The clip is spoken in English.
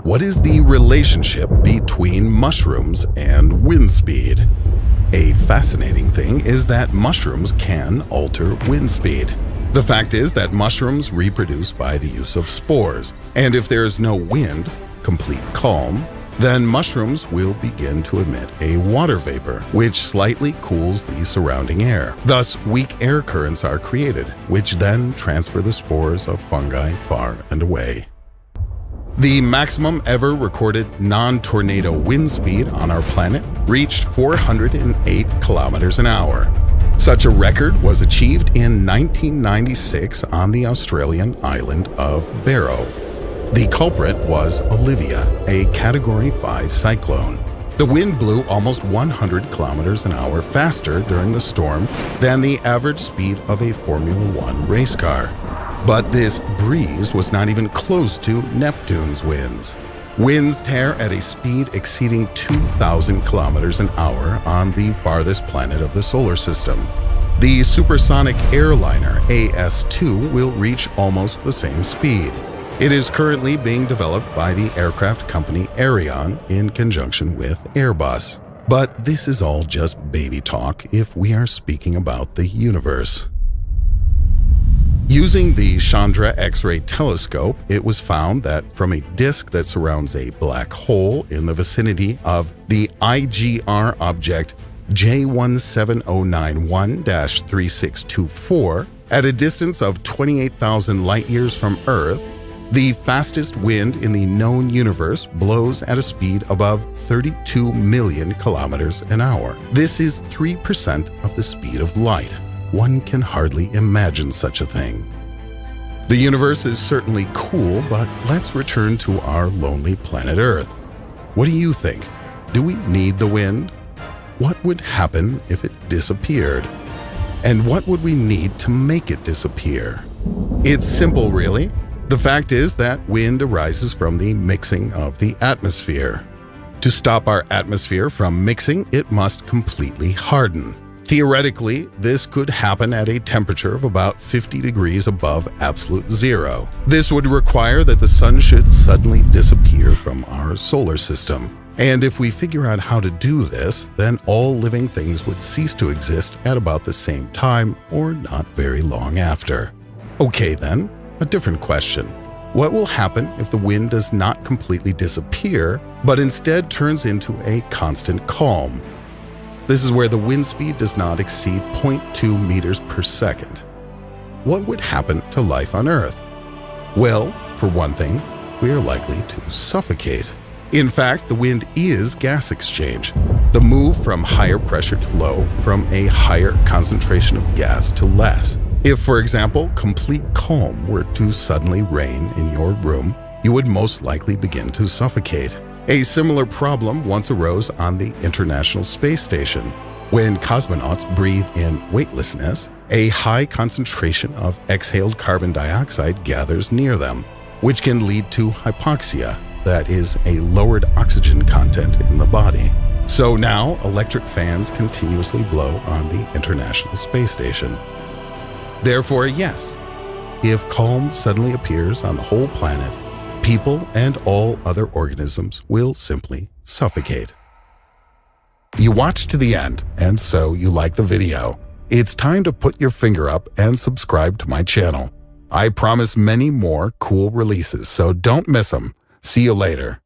What is the relationship between mushrooms and wind speed? A fascinating thing is that mushrooms can alter wind speed. The fact is that mushrooms reproduce by the use of spores, and if there is no wind, complete calm, then mushrooms will begin to emit a water vapor, which slightly cools the surrounding air. Thus, weak air currents are created, which then transfer the spores of fungi far and away. The maximum ever recorded non-tornado wind speed on our planet reached 408 kilometers an hour. Such a record was achieved in 1996 on the Australian island of Barrow. The culprit was Olivia, a Category 5 cyclone. The wind blew almost 100 kilometers an hour faster during the storm than the average speed of a Formula One race car. But this breeze was not even close to Neptune's winds. Winds tear at a speed exceeding 2,000 kilometers an hour on the farthest planet of the solar system. The supersonic airliner AS2 will reach almost the same speed. It is currently being developed by the aircraft company Aerion in conjunction with Airbus. But this is all just baby talk if we are speaking about the universe. Using the Chandra X-ray telescope, it was found that from a disk that surrounds a black hole in the vicinity of the IGR object J17091-3624, at a distance of 28,000 light-years from Earth, the fastest wind in the known universe blows at a speed above 32 million kilometers an hour. This is 3% of the speed of light. One can hardly imagine such a thing. The universe is certainly cool, but let's return to our lonely planet Earth. What do you think? Do we need the wind? What would happen if it disappeared? And what would we need to make it disappear? It's simple, really. The fact is that wind arises from the mixing of the atmosphere. To stop our atmosphere from mixing, it must completely harden. Theoretically, this could happen at a temperature of about 50 degrees above absolute zero. This would require that the sun should suddenly disappear from our solar system. And if we figure out how to do this, then all living things would cease to exist at about the same time or not very long after. Okay then, a different question. What will happen if the wind does not completely disappear, but instead turns into a constant calm? This is where the wind speed does not exceed 0.2 meters per second. What would happen to life on Earth? Well, for one thing, we are likely to suffocate. In fact, the wind is gas exchange, the move from higher pressure to low, from a higher concentration of gas to less. If, for example, complete calm were to suddenly reign in your room, you would most likely begin to suffocate. A similar problem once arose on the International Space Station. When cosmonauts breathe in weightlessness, a high concentration of exhaled carbon dioxide gathers near them, which can lead to hypoxia, that is, a lowered oxygen content in the body. So now, electric fans continuously blow on the International Space Station. Therefore, yes, if calm suddenly appears on the whole planet, people and all other organisms will simply suffocate. You watched to the end, and so you like the video. It's time to put your finger up and subscribe to my channel. I promise many more cool releases, so don't miss them. See you later.